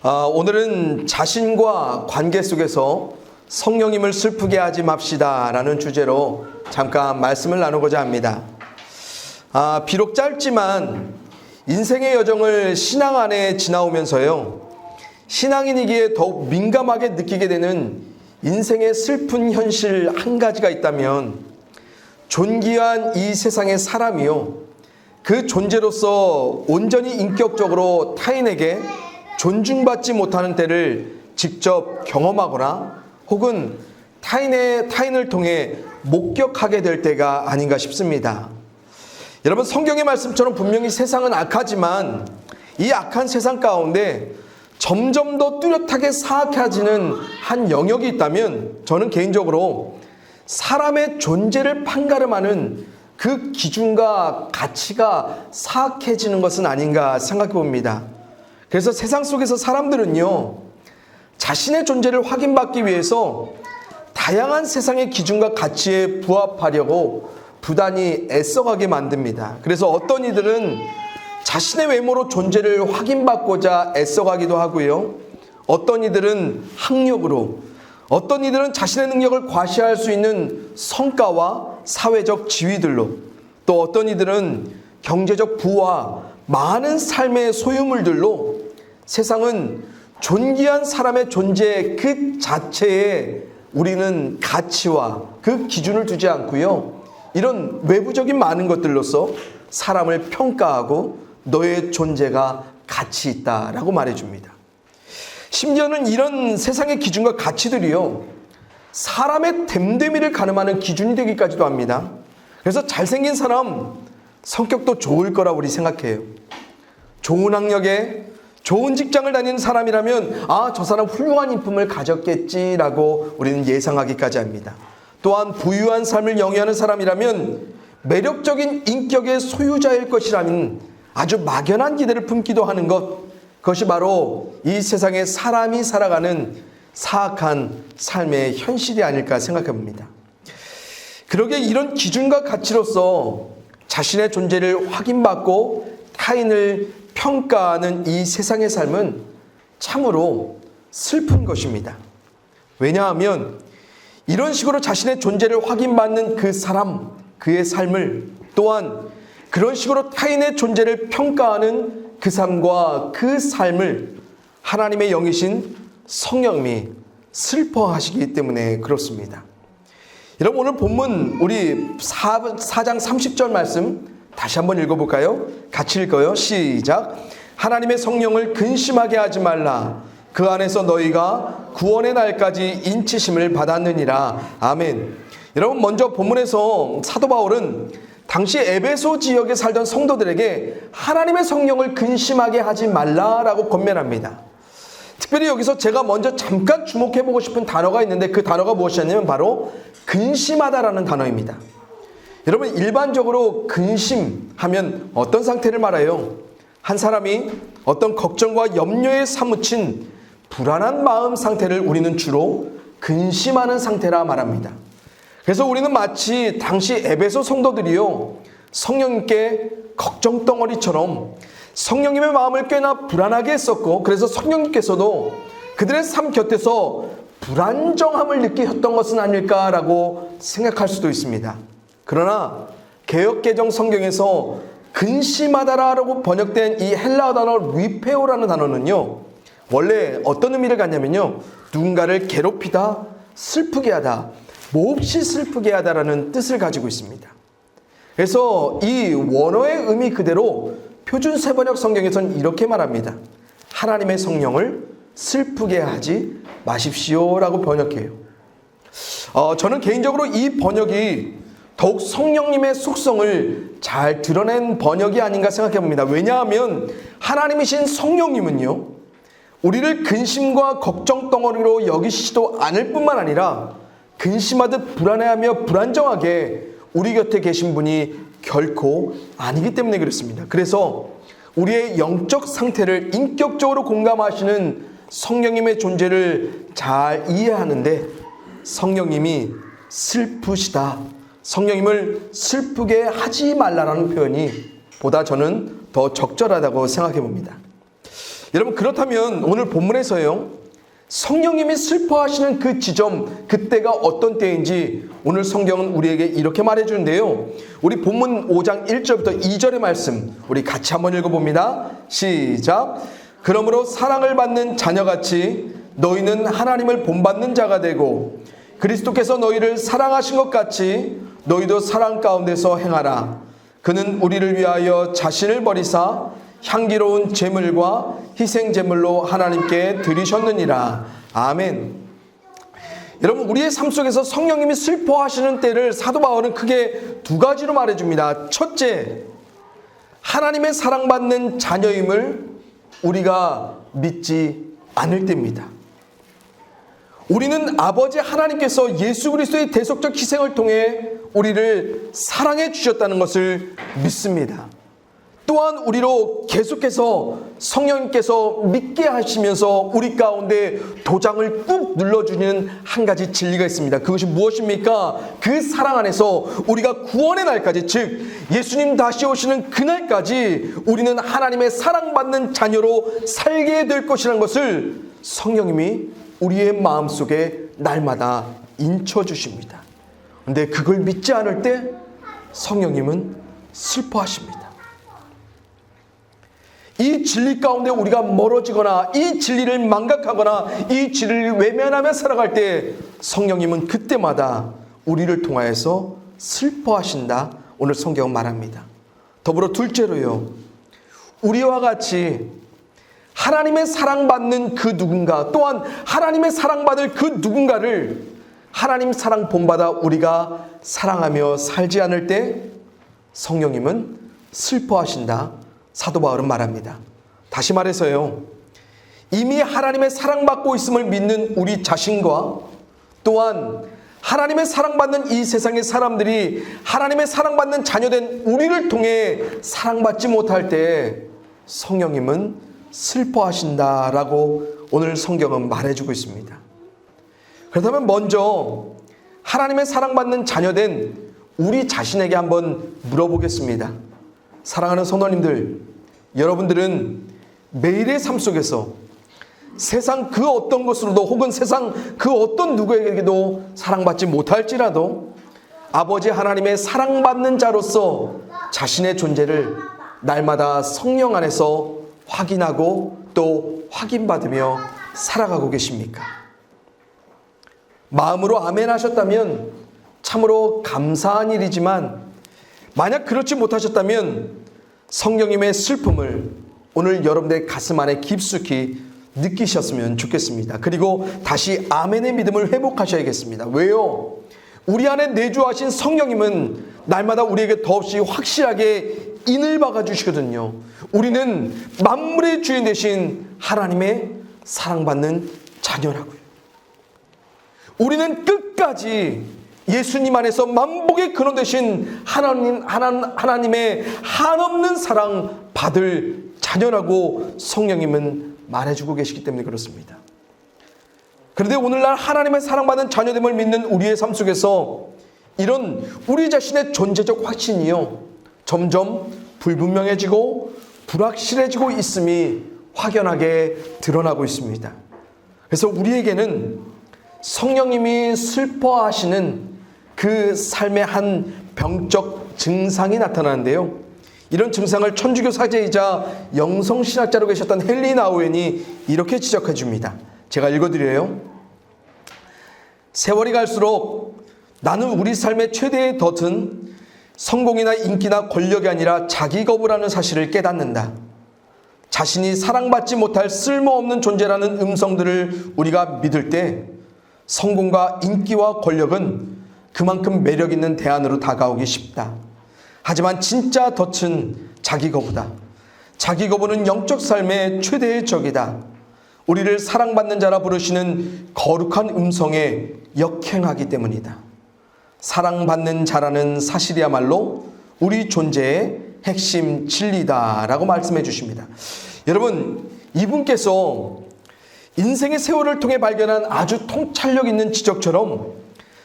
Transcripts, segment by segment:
오늘은 자신과 관계 속에서 성령님을 슬프게 하지 맙시다 라는 주제로 잠깐 말씀을 나누고자 합니다. 비록 짧지만 인생의 여정을 신앙 안에 지나오면서요, 신앙인이기에 더욱 민감하게 느끼게 되는 인생의 슬픈 현실 한 가지가 있다면, 존귀한 이 세상의 사람이요, 그 존재로서 온전히 인격적으로 타인에게 존중받지 못하는 때를 직접 경험하거나 혹은 타인을 통해 목격하게 될 때가 아닌가 싶습니다. 여러분, 성경의 말씀처럼 분명히 세상은 악하지만 이 악한 세상 가운데 점점 더 뚜렷하게 사악해지는 한 영역이 있다면, 저는 개인적으로 사람의 존재를 판가름하는 그 기준과 가치가 사악해지는 것은 아닌가 생각해 봅니다. 그래서 세상 속에서 사람들은요, 자신의 존재를 확인받기 위해서 다양한 세상의 기준과 가치에 부합하려고 부단히 애써가게 만듭니다. 그래서 어떤 이들은 자신의 외모로 존재를 확인받고자 애써가기도 하고요, 어떤 이들은 학력으로, 어떤 이들은 자신의 능력을 과시할 수 있는 성과와 사회적 지위들로, 또 어떤 이들은 경제적 부와 많은 삶의 소유물들로 세상은 존귀한 사람의 존재 그 자체에 우리는 가치와 그 기준을 두지 않고요, 이런 외부적인 많은 것들로서 사람을 평가하고 너의 존재가 가치 있다라고 말해줍니다. 심지어는 이런 세상의 기준과 가치들이요, 사람의 됨됨이를 가늠하는 기준이 되기까지도 합니다. 그래서 잘생긴 사람, 성격도 좋을 거라고 우리 생각해요. 좋은 학력에 좋은 직장을 다니는 사람이라면 저 사람 훌륭한 인품을 가졌겠지라고 우리는 예상하기까지 합니다. 또한 부유한 삶을 영위하는 사람이라면 매력적인 인격의 소유자일 것이라는 아주 막연한 기대를 품기도 하는 그것이 바로 이 세상에 사람이 살아가는 사악한 삶의 현실이 아닐까 생각해 봅니다. 그러게 이런 기준과 가치로서 자신의 존재를 확인받고 타인을 평가하는 이 세상의 삶은 참으로 슬픈 것입니다. 왜냐하면 이런 식으로 자신의 존재를 확인받는 그 사람, 그의 삶을, 또한 그런 식으로 타인의 존재를 평가하는 그 삶과 그 삶을 하나님의 영이신 성령님이 슬퍼하시기 때문에 그렇습니다. 여러분, 오늘 본문 우리 4장 30절 말씀 다시 한번 읽어볼까요? 같이 읽어요. 시작. 하나님의 성령을 근심하게 하지 말라. 그 안에서 너희가 구원의 날까지 인치심을 받았느니라. 아멘. 여러분, 먼저 본문에서 사도 바울은 당시 에베소 지역에 살던 성도들에게 하나님의 성령을 근심하게 하지 말라라고 권면합니다. 특별히 여기서 제가 먼저 잠깐 주목해보고 싶은 단어가 있는데, 그 단어가 무엇이냐면 바로 근심하다라는 단어입니다. 여러분, 일반적으로 근심하면 어떤 상태를 말해요? 한 사람이 어떤 걱정과 염려에 사무친 불안한 마음 상태를 우리는 주로 근심하는 상태라 말합니다. 그래서 우리는 마치 당시 에베소 성도들이요, 성령님께 걱정덩어리처럼 성령님의 마음을 꽤나 불안하게 했었고, 그래서 성령님께서도 그들의 삶 곁에서 불안정함을 느끼셨던 것은 아닐까라고 생각할 수도 있습니다. 그러나 개역개정 성경에서 근심하다라고 번역된 이 헬라어 단어 리페오라는 단어는요, 원래 어떤 의미를 갖냐면요, 누군가를 괴롭히다, 슬프게 하다, 몹시 슬프게 하다라는 뜻을 가지고 있습니다. 그래서 이 원어의 의미 그대로 표준 세번역 성경에서는 이렇게 말합니다. 하나님의 성령을 슬프게 하지 마십시오라고 번역해요. 저는 개인적으로 이 번역이 더욱 성령님의 속성을 잘 드러낸 번역이 아닌가 생각해 봅니다. 왜냐하면 하나님이신 성령님은요, 우리를 근심과 걱정 덩어리로 여기시지도 않을 뿐만 아니라 근심하듯 불안해하며 불안정하게 우리 곁에 계신 분이 결코 아니기 때문에 그렇습니다. 그래서 우리의 영적 상태를 인격적으로 공감하시는 성령님의 존재를 잘 이해하는데, 성령님이 슬프시다, 성령님을 슬프게 하지 말라라는 표현이 보다 저는 더 적절하다고 생각해 봅니다. 여러분, 그렇다면 오늘 본문에서요, 성령님이 슬퍼하시는 그 지점, 그때가 어떤 때인지 오늘 성경은 우리에게 이렇게 말해주는데요. 우리 본문 5장 1절부터 2절의 말씀 우리 같이 한번 읽어봅니다. 시작. 그러므로 사랑을 받는 자녀같이 너희는 하나님을 본받는 자가 되고 그리스도께서 너희를 사랑하신 것 같이 너희도 사랑 가운데서 행하라. 그는 우리를 위하여 자신을 버리사 향기로운 제물과 희생 제물로 하나님께 드리셨느니라. 아멘. 여러분, 우리의 삶 속에서 성령님이 슬퍼하시는 때를 사도 바울은 크게 두 가지로 말해줍니다. 첫째, 하나님의 사랑받는 자녀임을 우리가 믿지 않을 때입니다. 우리는 아버지 하나님께서 예수 그리스도의 대속적 희생을 통해 우리를 사랑해 주셨다는 것을 믿습니다. 또한 우리로 계속해서 성령님께서 믿게 하시면서 우리 가운데 도장을 꾹 눌러주는 한 가지 진리가 있습니다. 그것이 무엇입니까? 그 사랑 안에서 우리가 구원의 날까지, 즉 예수님 다시 오시는 그날까지 우리는 하나님의 사랑받는 자녀로 살게 될 것이라는 것을 성령님이 우리의 마음속에 날마다 인쳐주십니다. 그런데 그걸 믿지 않을 때 성령님은 슬퍼하십니다. 이 진리 가운데 우리가 멀어지거나 이 진리를 망각하거나 이 진리를 외면하며 살아갈 때 성령님은 그때마다 우리를 통하여서 슬퍼하신다. 오늘 성경은 말합니다. 더불어 둘째로요, 우리와 같이 하나님의 사랑받는 그 누군가, 또한 하나님의 사랑받을 그 누군가를 하나님 사랑 본받아 우리가 사랑하며 살지 않을 때 성령님은 슬퍼하신다. 사도 바울은 말합니다. 다시 말해서요, 이미 하나님의 사랑받고 있음을 믿는 우리 자신과 또한 하나님의 사랑받는 이 세상의 사람들이 하나님의 사랑받는 자녀된 우리를 통해 사랑받지 못할 때 성령님은 슬퍼하신다라고 오늘 성경은 말해주고 있습니다. 그렇다면 먼저 하나님의 사랑받는 자녀된 우리 자신에게 한번 물어보겠습니다. 사랑하는 성도님들, 여러분들은 매일의 삶 속에서 세상 그 어떤 것으로도 혹은 세상 그 어떤 누구에게도 사랑받지 못할지라도 아버지 하나님의 사랑받는 자로서 자신의 존재를 날마다 성령 안에서 확인하고 또 확인받으며 살아가고 계십니까? 마음으로 아멘 하셨다면 참으로 감사한 일이지만 만약 그렇지 못하셨다면 성령님의 슬픔을 오늘 여러분들의 가슴 안에 깊숙이 느끼셨으면 좋겠습니다. 그리고 다시 아멘의 믿음을 회복하셔야겠습니다. 왜요? 우리 안에 내주하신 성령님은 날마다 우리에게 더없이 확실하게 인을 박아주시거든요. 우리는 만물의 주인 되신 하나님의 사랑받는 자녀라고요. 우리는 끝까지 예수님 안에서 만복의 근원 되신 하나님의 한없는 사랑 받을 자녀라고 성령님은 말해주고 계시기 때문에 그렇습니다. 그런데 오늘날 하나님의 사랑받는 자녀됨을 믿는 우리의 삶 속에서 이런 우리 자신의 존재적 확신이요, 점점 불분명해지고 불확실해지고 있음이 확연하게 드러나고 있습니다. 그래서 우리에게는 성령님이 슬퍼하시는 그 삶의 한 병적 증상이 나타나는데요. 이런 증상을 천주교 사제이자 영성신학자로 계셨던 헨리 나우엔이 이렇게 지적해 줍니다. 제가 읽어드려요. 세월이 갈수록 나는 우리 삶의 최대의 덫은 성공이나 인기나 권력이 아니라 자기 거부라는 사실을 깨닫는다. 자신이 사랑받지 못할 쓸모없는 존재라는 음성들을 우리가 믿을 때 성공과 인기와 권력은 그만큼 매력 있는 대안으로 다가오기 쉽다. 하지만 진짜 덫은 자기 거부다. 자기 거부는 영적 삶의 최대의 적이다. 우리를 사랑받는 자라 부르시는 거룩한 음성에 역행하기 때문이다. 사랑받는 자라는 사실이야말로 우리 존재의 핵심 진리다라고 말씀해 주십니다. 여러분, 이분께서 인생의 세월을 통해 발견한 아주 통찰력 있는 지적처럼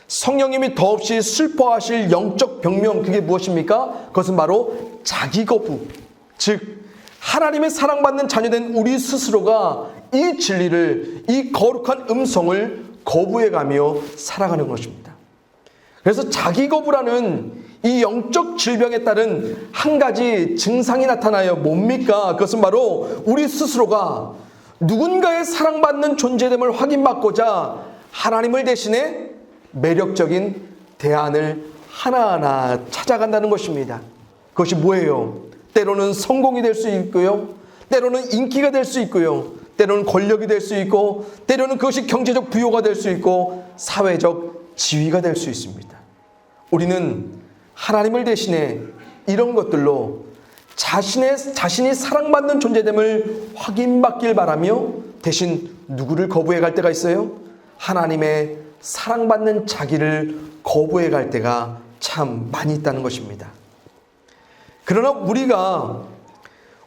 성령님이 더없이 슬퍼하실 영적 병명, 그게 무엇입니까? 그것은 바로 자기 거부, 즉 하나님의 사랑받는 자녀된 우리 스스로가 이 진리를, 이 거룩한 음성을 거부해가며 살아가는 것입니다. 그래서 자기 거부라는 이 영적 질병에 따른 한 가지 증상이 나타나요. 뭡니까? 그것은 바로 우리 스스로가 누군가의 사랑받는 존재됨을 확인받고자 하나님을 대신해 매력적인 대안을 하나하나 찾아간다는 것입니다. 그것이 뭐예요? 때로는 성공이 될 수 있고요, 때로는 인기가 될 수 있고요, 때로는 권력이 될 수 있고, 때로는 그것이 경제적 부여가 될 수 있고, 사회적 지위가 될 수 있습니다. 우리는 하나님을 대신해 이런 것들로 자신이 사랑받는 존재됨을 확인받길 바라며 대신 누구를 거부해 갈 때가 있어요? 하나님의 사랑받는 자기를 거부해 갈 때가 참 많이 있다는 것입니다. 그러나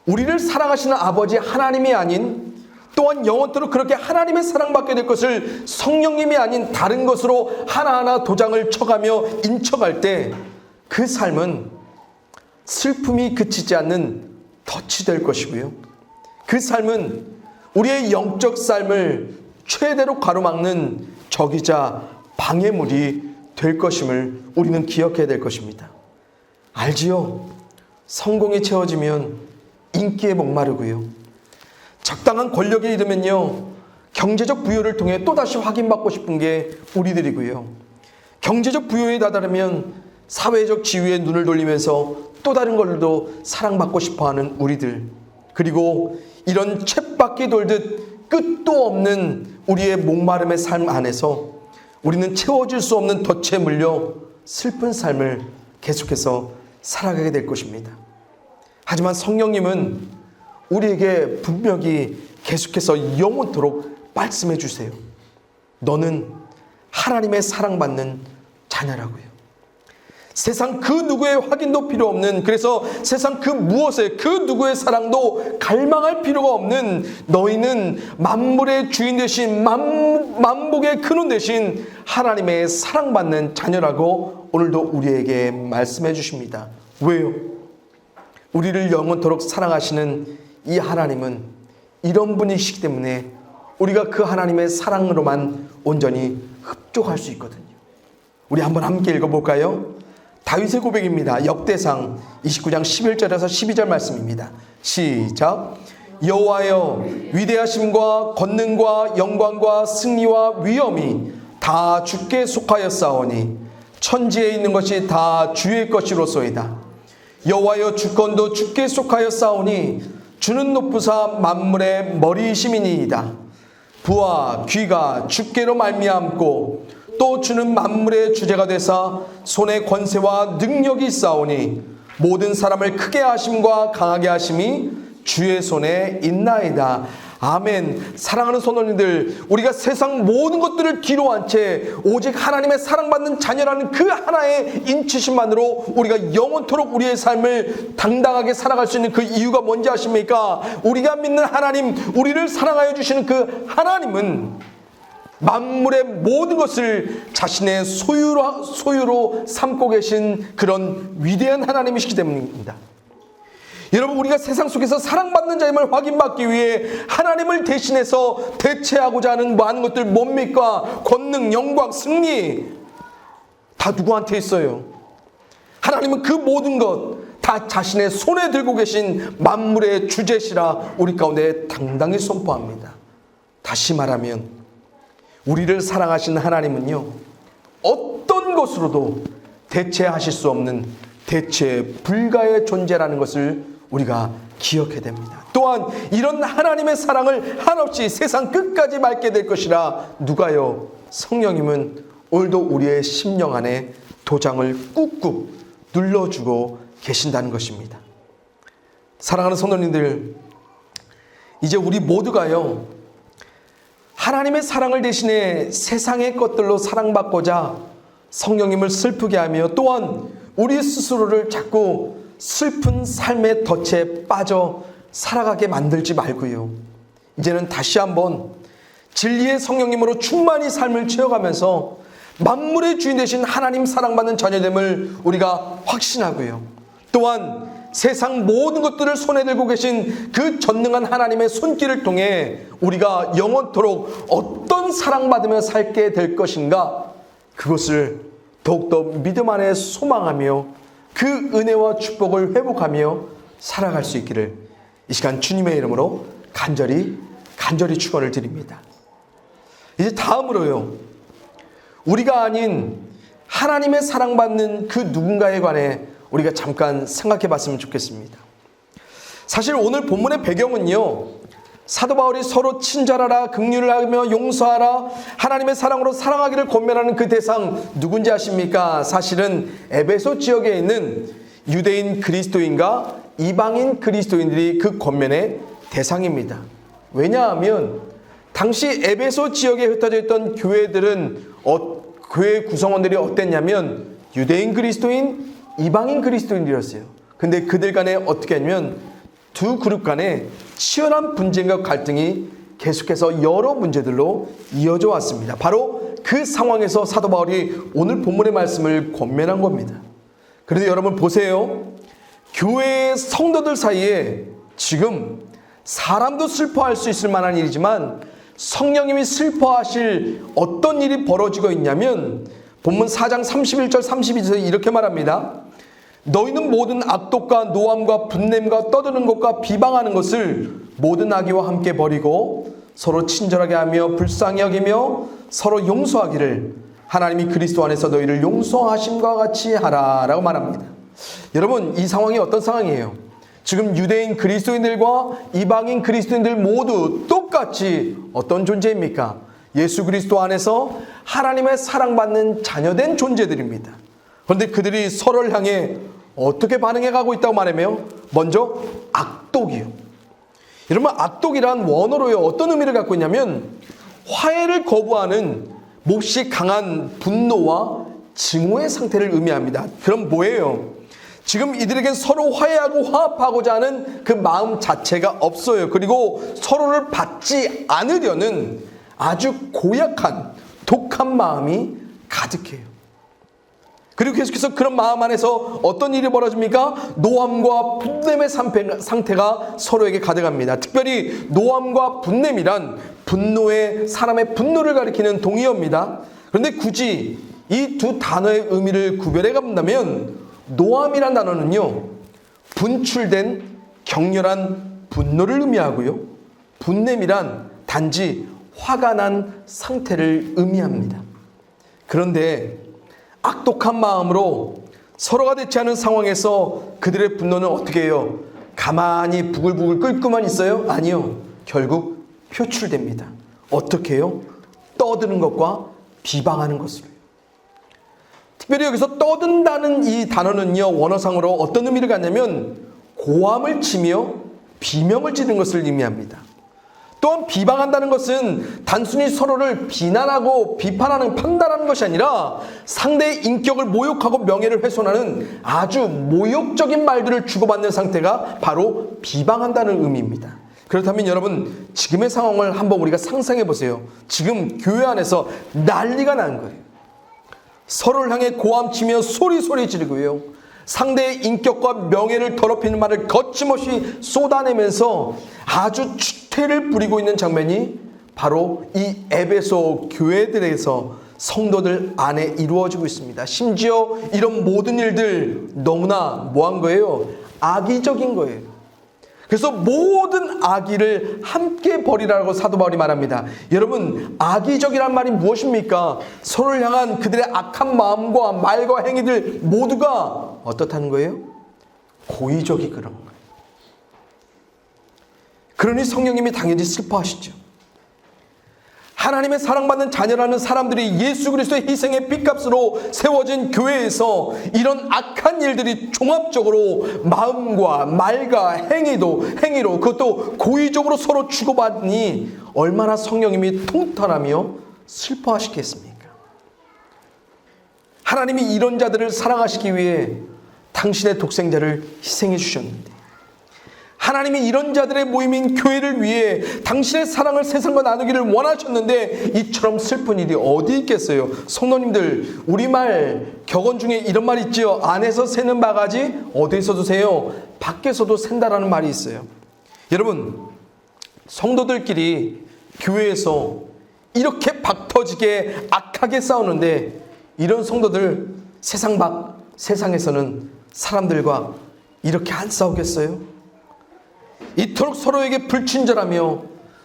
우리를 사랑하시는 아버지 하나님이 아닌, 또한 영원토록 그렇게 하나님의 사랑받게 될 것을 성령님이 아닌 다른 것으로 하나하나 도장을 쳐가며 인쳐갈 때 그 삶은 슬픔이 그치지 않는 덫이 될 것이고요, 그 삶은 우리의 영적 삶을 최대로 가로막는 적이자 방해물이 될 것임을 우리는 기억해야 될 것입니다. 알지요? 성공이 채워지면 인기에 목마르고요, 적당한 권력에 이르면요, 경제적 부여를 통해 또다시 확인받고 싶은 게 우리들이고요, 경제적 부여에 다다르면 사회적 지위에 눈을 돌리면서 또 다른 걸로도 사랑받고 싶어하는 우리들, 그리고 이런 쳇바퀴 돌듯 끝도 없는 우리의 목마름의 삶 안에서 우리는 채워질 수 없는 덫에 물려 슬픈 삶을 계속해서 살아가게 될 것입니다. 하지만 성령님은 우리에게 분명히 계속해서 영원토록 말씀해 주세요. 너는 하나님의 사랑받는 자녀라고요. 세상 그 누구의 확인도 필요 없는, 그래서 세상 그 무엇에 그 누구의 사랑도 갈망할 필요가 없는 너희는 만물의 주인 되신 만복의 근원 되신 하나님의 사랑받는 자녀라고 오늘도 우리에게 말씀해 주십니다. 왜요? 우리를 영원토록 사랑하시는 이 하나님은 이런 분이시기 때문에 우리가 그 하나님의 사랑으로만 온전히 흡족할 수 있거든요. 우리 한번 함께 읽어볼까요? 다윗의 고백입니다. 역대상 29장 11절에서 12절 말씀입니다. 시작. 여호와여, 위대하심과 권능과 영광과 승리와 위엄이 다 주께 속하였사오니 천지에 있는 것이 다 주의 것이로소이다. 여호와여, 주권도 주께 속하였사오니 주는 높으사 만물의 머리이심이니이다. 부와 귀가 주께로 말미암고 또 주는 만물의 주제가 되사 손에 권세와 능력이 있사오니 모든 사람을 크게 하심과 강하게 하심이 주의 손에 있나이다. 아멘. 사랑하는 선원님들, 우리가 세상 모든 것들을 뒤로 한 채 오직 하나님의 사랑받는 자녀라는 그 하나의 인치심만으로 우리가 영원토록 우리의 삶을 당당하게 살아갈 수 있는 그 이유가 뭔지 아십니까? 우리가 믿는 하나님, 우리를 사랑하여 주시는 그 하나님은 만물의 모든 것을 자신의 소유로 삼고 계신 그런 위대한 하나님이시기 때문입니다. 여러분, 우리가 세상 속에서 사랑받는 자임을 확인받기 위해 하나님을 대신해서 대체하고자 하는 많은 것들 뭡니까? 권능, 영광, 승리 다 누구한테 있어요? 하나님은 그 모든 것 다 자신의 손에 들고 계신 만물의 주제시라 우리 가운데 당당히 선포합니다. 다시 말하면 우리를 사랑하시는 하나님은요, 어떤 것으로도 대체하실 수 없는 대체 불가의 존재라는 것을 우리가 기억해야 됩니다. 또한 이런 하나님의 사랑을 한없이 세상 끝까지 맑게 될 것이라 누가요? 성령님은 오늘도 우리의 심령 안에 도장을 꾹꾹 눌러주고 계신다는 것입니다. 사랑하는 성도님들, 이제 우리 모두가요, 하나님의 사랑을 대신해 세상의 것들로 사랑받고자 성령님을 슬프게 하며 또한 우리 스스로를 자꾸 슬픈 삶의 덫에 빠져 살아가게 만들지 말고요, 이제는 다시 한번 진리의 성령님으로 충만히 삶을 채워가면서 만물의 주인 되신 하나님 사랑받는 자녀됨을 우리가 확신하고요, 또한 세상 모든 것들을 손에 들고 계신 그 전능한 하나님의 손길을 통해 우리가 영원토록 어떤 사랑받으며 살게 될 것인가, 그것을 더욱더 믿음 안에 소망하며 그 은혜와 축복을 회복하며 살아갈 수 있기를 이 시간 주님의 이름으로 간절히 축원을 드립니다. 이제 다음으로요, 우리가 아닌 하나님의 사랑받는 그 누군가에 관해 우리가 잠깐 생각해 봤으면 좋겠습니다. 사실 오늘 본문의 배경은요, 사도 바울이 서로 친절하라, 긍휼을 하며 용서하라, 하나님의 사랑으로 사랑하기를 권면하는 그 대상 누군지 아십니까? 사실은 에베소 지역에 있는 유대인 그리스도인과 이방인 그리스도인들이 그 권면의 대상입니다. 왜냐하면 당시 에베소 지역에 흩어져 있던 교회들은 교회 구성원들이 어땠냐면 유대인 그리스도인, 이방인 그리스도인들이었어요. 근데 그들 간에 어떻게 하냐면 두 그룹 간에 치열한 분쟁과 갈등이 계속해서 여러 문제들로 이어져 왔습니다. 바로 그 상황에서 사도 바울이 오늘 본문의 말씀을 권면한 겁니다. 그런데 여러분 보세요. 교회의 성도들 사이에 지금 사람도 슬퍼할 수 있을 만한 일이지만 성령님이 슬퍼하실 어떤 일이 벌어지고 있냐면 본문 4장 31절 32절에 이렇게 말합니다. 너희는 모든 악독과 노함과 분냄과 떠드는 것과 비방하는 것을 모든 악의와 함께 버리고 서로 친절하게 하며 불쌍히 여기며 서로 용서하기를 하나님이 그리스도 안에서 너희를 용서하심과 같이 하라라고 말합니다. 여러분, 이 상황이 어떤 상황이에요? 지금 유대인 그리스도인들과 이방인 그리스도인들 모두 똑같이 어떤 존재입니까? 예수 그리스도 안에서 하나님의 사랑받는 자녀된 존재들입니다. 그런데 그들이 서로를 향해 어떻게 반응해 가고 있다고 말하며 먼저 악독이요. 여러분, 악독이란 원어로요 어떤 의미를 갖고 있냐면 화해를 거부하는 몹시 강한 분노와 증오의 상태를 의미합니다. 그럼 뭐예요? 지금 이들에겐 서로 화해하고 화합하고자 하는 그 마음 자체가 없어요. 그리고 서로를 받지 않으려는 아주 고약한 독한 마음이 가득해요. 그리고 계속해서 그런 마음 안에서 어떤 일이 벌어집니까? 노함과 분냄의 상태가 서로에게 가득합니다. 특별히 노함과 분냄이란 사람의 분노를 가리키는 동의어입니다. 그런데 굳이 이 두 단어의 의미를 구별해 본다면 노함이란 단어는요, 분출된 격렬한 분노를 의미하고요, 분냄이란 단지 화가 난 상태를 의미합니다. 그런데 악독한 마음으로 서로가 되지 않은 상황에서 그들의 분노는 어떻게 해요? 가만히 부글부글 끓고만 있어요? 아니요. 결국 표출됩니다. 어떻게 해요? 떠드는 것과 비방하는 것으로요. 특별히 여기서 떠든다는 이 단어는요, 원어상으로 어떤 의미를 갖냐면 고함을 치며 비명을 지르는 것을 의미합니다. 또한 비방한다는 것은 단순히 서로를 비난하고 비판하는, 판단하는 것이 아니라 상대의 인격을 모욕하고 명예를 훼손하는 아주 모욕적인 말들을 주고받는 상태가 바로 비방한다는 의미입니다. 그렇다면 여러분, 지금의 상황을 한번 우리가 상상해 보세요. 지금 교회 안에서 난리가 난 거예요. 서로를 향해 고함치며 소리 지르고요, 상대의 인격과 명예를 더럽히는 말을 거침없이 쏟아내면서 아주 추태를 부리고 있는 장면이 바로 이 에베소 교회들에서 성도들 안에 이루어지고 있습니다. 심지어 이런 모든 일들 너무나 뭐한 거예요? 악의적인 거예요. 그래서 모든 악의를 함께 버리라고 사도 바울이 말합니다. 여러분, 악의적이란 말이 무엇입니까? 서로를 향한 그들의 악한 마음과 말과 행위들 모두가 어떻다는 거예요? 고의적이 그런 거예요. 그러니 성령님이 당연히 슬퍼하시죠. 하나님의 사랑받는 자녀라는 사람들이 예수 그리스도의 희생의 핏값으로 세워진 교회에서 이런 악한 일들이 종합적으로 마음과 말과 행위로 그것도 고의적으로 서로 주고받으니 얼마나 성령님이 통탄하며 슬퍼하시겠습니까? 하나님이 이런 자들을 사랑하시기 위해 당신의 독생자를 희생해 주셨는데, 하나님이 이런 자들의 모임인 교회를 위해 당신의 사랑을 세상과 나누기를 원하셨는데 이처럼 슬픈 일이 어디 있겠어요? 성도님들, 우리말 격언 중에 이런 말 있지요. 안에서 새는 바가지 어디에서도 새요? 밖에서도 샌다라는 말이 있어요. 여러분, 성도들끼리 교회에서 이렇게 박터지게 악하게 싸우는데 이런 성도들 세상에서는 사람들과 이렇게 안 싸우겠어요? 이토록 서로에게 불친절하며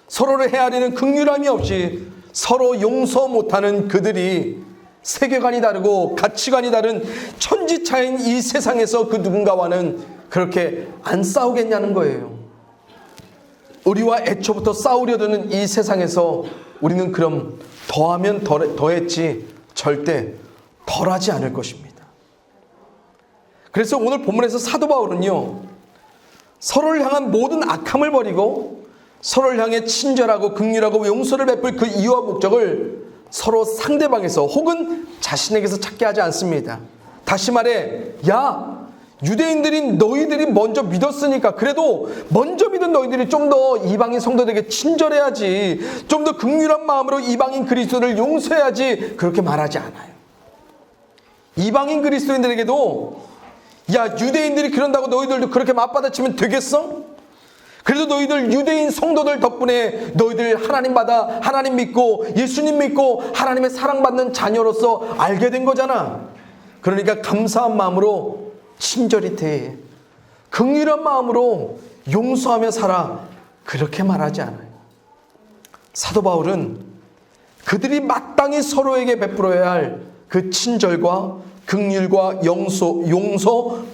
서로를 헤아리는 긍휼함이 없이 서로 용서 못하는 그들이 세계관이 다르고 가치관이 다른 천지차인 이 세상에서 그 누군가와는 그렇게 안 싸우겠냐는 거예요. 우리와 애초부터 싸우려 드는 이 세상에서 우리는 그럼 더하면 더했지 절대 덜하지 않을 것입니다. 그래서 오늘 본문에서 사도 바울은요, 서로를 향한 모든 악함을 버리고 서로를 향해 친절하고 긍휼하고 용서를 베풀 그 이유와 목적을 서로 상대방에서 혹은 자신에게서 찾게 하지 않습니다. 다시 말해, 야, 유대인들인 너희들이 먼저 믿었으니까 그래도 먼저 믿은 너희들이 좀 더 이방인 성도들에게 친절해야지, 좀 더 긍휼한 마음으로 이방인 그리스도를 용서해야지, 그렇게 말하지 않아요. 이방인 그리스도인들에게도 야, 유대인들이 그런다고 너희들도 그렇게 맞받아치면 되겠어? 그래도 너희들 유대인 성도들 덕분에 너희들 하나님 믿고 예수님 믿고 하나님의 사랑받는 자녀로서 알게 된 거잖아. 그러니까 감사한 마음으로 친절히 대해, 긍휼한 마음으로 용서하며 살아, 그렇게 말하지 않아요. 사도 바울은 그들이 마땅히 서로에게 베풀어야 할 그 친절과 긍휼과 용서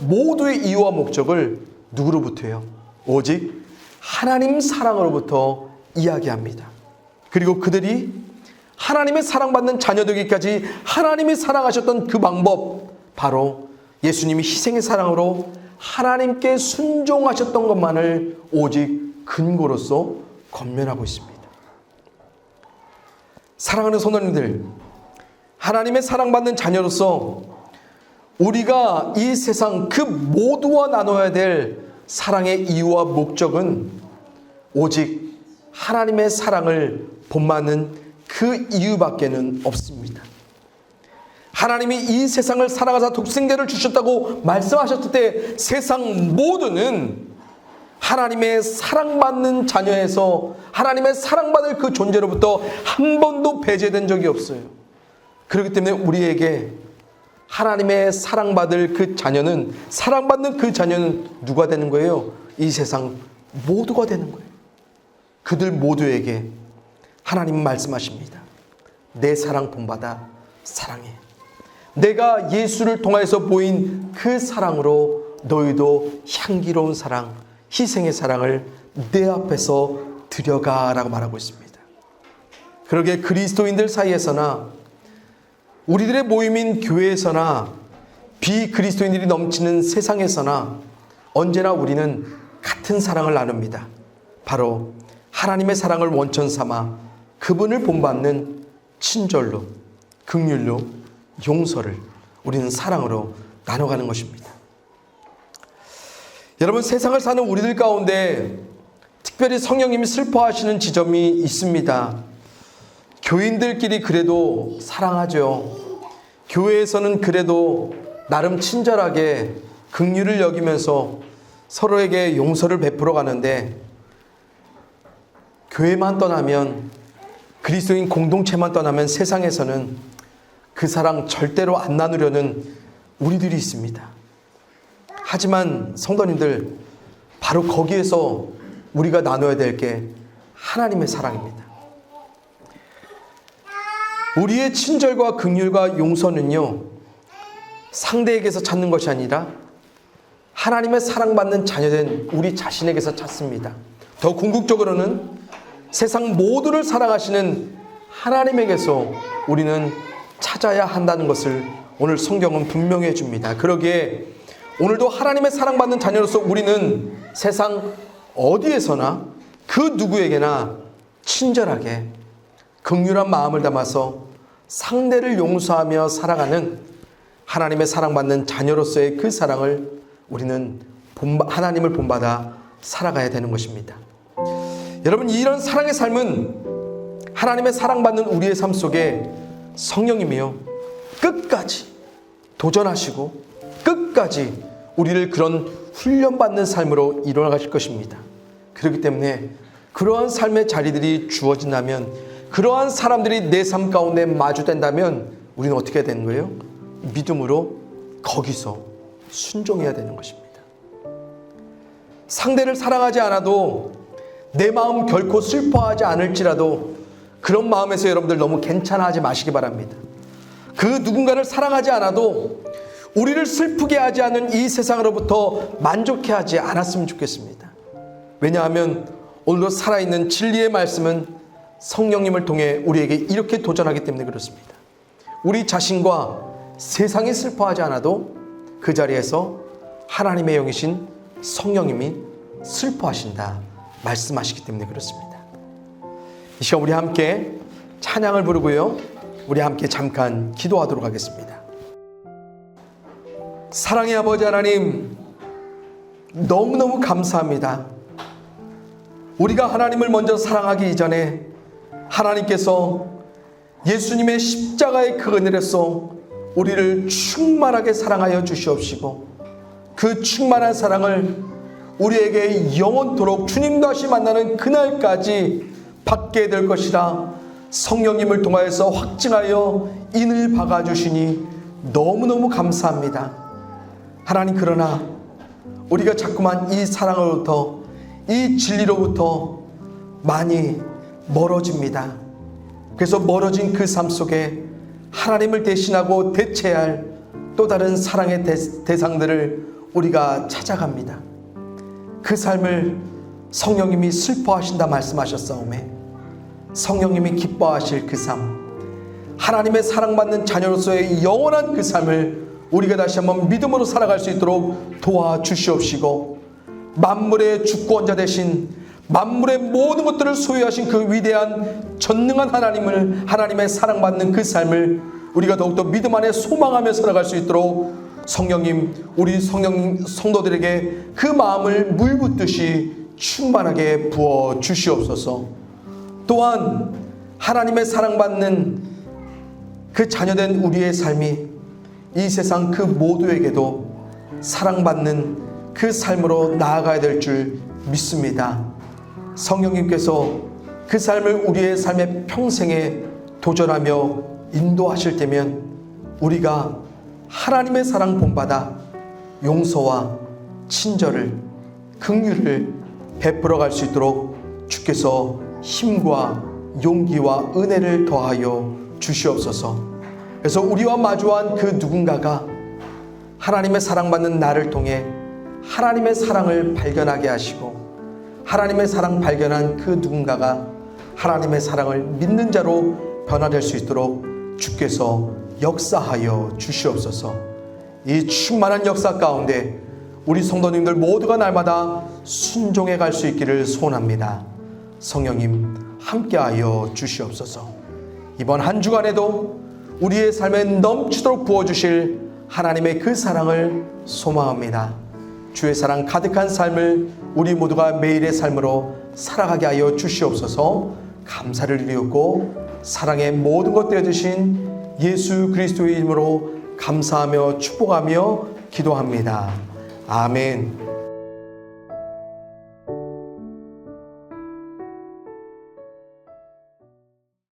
모두의 이유와 목적을 누구로부터요? 오직 하나님 사랑으로부터 이야기합니다. 그리고 그들이 하나님의 사랑받는 자녀되기까지 하나님이 사랑하셨던 그 방법, 바로 예수님이 희생의 사랑으로 하나님께 순종하셨던 것만을 오직 근거로서 권면하고 있습니다. 사랑하는 성도님들, 하나님의 사랑받는 자녀로서 우리가 이 세상 그 모두와 나눠야 될 사랑의 이유와 목적은 오직 하나님의 사랑을 본받는 그 이유밖에는 없습니다. 하나님이 이 세상을 사랑하사 독생자를 주셨다고 말씀하셨을 때 세상 모두는 하나님의 사랑받는 자녀에서 하나님의 사랑받을 그 존재로부터 한 번도 배제된 적이 없어요. 그렇기 때문에 우리에게 하나님의 사랑받을 그 자녀는, 사랑받는 그 자녀는 누가 되는 거예요? 이 세상 모두가 되는 거예요. 그들 모두에게 하나님 말씀하십니다. 내 사랑 본받아 사랑해. 내가 예수를 통하여서 보인 그 사랑으로 너희도 향기로운 사랑, 희생의 사랑을 내 앞에서 드려가라고 말하고 있습니다. 그러게 그리스도인들 사이에서나 우리들의 모임인 교회에서나 비그리스도인들이 넘치는 세상에서나 언제나 우리는 같은 사랑을 나눕니다. 바로 하나님의 사랑을 원천 삼아 그분을 본받는 친절로, 긍휼로, 용서를 우리는 사랑으로 나눠가는 것입니다. 여러분, 세상을 사는 우리들 가운데 특별히 성령님이 슬퍼하시는 지점이 있습니다. 교인들끼리 그래도 사랑하죠. 교회에서는 그래도 나름 친절하게 긍휼을 여기면서 서로에게 용서를 베풀어 가는데, 교회만 떠나면, 그리스도인 공동체만 떠나면 세상에서는 그 사랑 절대로 안 나누려는 우리들이 있습니다. 하지만 성도님들, 바로 거기에서 우리가 나눠야 될 게 하나님의 사랑입니다. 우리의 친절과 긍휼과 용서는요, 상대에게서 찾는 것이 아니라 하나님의 사랑받는 자녀된 우리 자신에게서 찾습니다. 더 궁극적으로는 세상 모두를 사랑하시는 하나님에게서 우리는 찾아야 한다는 것을 오늘 성경은 분명히 해줍니다. 그러기에 오늘도 하나님의 사랑받는 자녀로서 우리는 세상 어디에서나 그 누구에게나 친절하게 긍휼한 마음을 담아서 상대를 용서하며 살아가는 하나님의 사랑받는 자녀로서의 그 사랑을 우리는 하나님을 본받아 살아가야 되는 것입니다. 여러분, 이런 사랑의 삶은 하나님의 사랑받는 우리의 삶 속에 성령님이요 끝까지 도전하시고 끝까지 우리를 그런 훈련받는 삶으로 이뤄나가실 것입니다. 그렇기 때문에 그러한 삶의 자리들이 주어진다면, 그러한 사람들이 내 삶 가운데 마주된다면 우리는 어떻게 해야 되는 거예요? 믿음으로 거기서 순종해야 되는 것입니다. 상대를 사랑하지 않아도, 내 마음 결코 슬퍼하지 않을지라도 그런 마음에서 여러분들 너무 괜찮아하지 마시기 바랍니다. 그 누군가를 사랑하지 않아도 우리를 슬프게 하지 않는 이 세상으로부터 만족해하지 않았으면 좋겠습니다. 왜냐하면 오늘도 살아있는 진리의 말씀은 성령님을 통해 우리에게 이렇게 도전하기 때문에 그렇습니다. 우리 자신과 세상이 슬퍼하지 않아도 그 자리에서 하나님의 영이신 성령님이 슬퍼하신다 말씀하시기 때문에 그렇습니다. 이 시간 우리 함께 찬양을 부르고요, 우리 함께 잠깐 기도하도록 하겠습니다. 사랑의 아버지 하나님, 너무너무 감사합니다. 우리가 하나님을 먼저 사랑하기 이전에 하나님께서 예수님의 십자가의 그 은혜로서 우리를 충만하게 사랑하여 주시옵시고, 그 충만한 사랑을 우리에게 영원토록 주님 다시 만나는 그날까지 받게 될 것이라 성령님을 통하여서 확증하여 인을 박아주시니 너무너무 감사합니다. 하나님, 그러나 우리가 자꾸만 이 사랑으로부터, 이 진리로부터 많이 멀어집니다. 그래서 멀어진 그 삶 속에 하나님을 대신하고 대체할 또 다른 사랑의 대상들을 우리가 찾아갑니다. 그 삶을 성령님이 슬퍼하신다 말씀하셨사오매, 성령님이 기뻐하실 그 삶, 하나님의 사랑받는 자녀로서의 영원한 그 삶을 우리가 다시 한번 믿음으로 살아갈 수 있도록 도와주시옵시고, 만물의 주권자 되신, 만물의 모든 것들을 소유하신 그 위대한 전능한 하나님을, 하나님의 사랑받는 그 삶을 우리가 더욱더 믿음 안에 소망하며 살아갈 수 있도록 성령님, 우리 성도들에게 그 마음을 물 붓듯이 충만하게 부어 주시옵소서. 또한 하나님의 사랑받는 그 자녀된 우리의 삶이 이 세상 그 모두에게도 사랑받는 그 삶으로 나아가야 될 줄 믿습니다. 성령님께서 그 삶을 우리의 삶의 평생에 도전하며 인도하실 때면 우리가 하나님의 사랑 본받아 용서와 친절을, 긍휼을 베풀어 갈 수 있도록 주께서 힘과 용기와 은혜를 더하여 주시옵소서. 그래서 우리와 마주한 그 누군가가 하나님의 사랑받는 나를 통해 하나님의 사랑을 발견하게 하시고, 하나님의 사랑 발견한 그 누군가가 하나님의 사랑을 믿는 자로 변화될 수 있도록 주께서 역사하여 주시옵소서. 이 충만한 역사 가운데 우리 성도님들 모두가 날마다 순종해 갈 수 있기를 소원합니다. 성령님 함께하여 주시옵소서. 이번 한 주간에도 우리의 삶에 넘치도록 부어주실 하나님의 그 사랑을 소망합니다. 주의 사랑 가득한 삶을 우리 모두가 매일의 삶으로 살아가게 하여 주시옵소서. 감사를 드리옵고 사랑의 모든 것 되어주신 예수 그리스도의 이름으로 감사하며 축복하며 기도합니다. 아멘.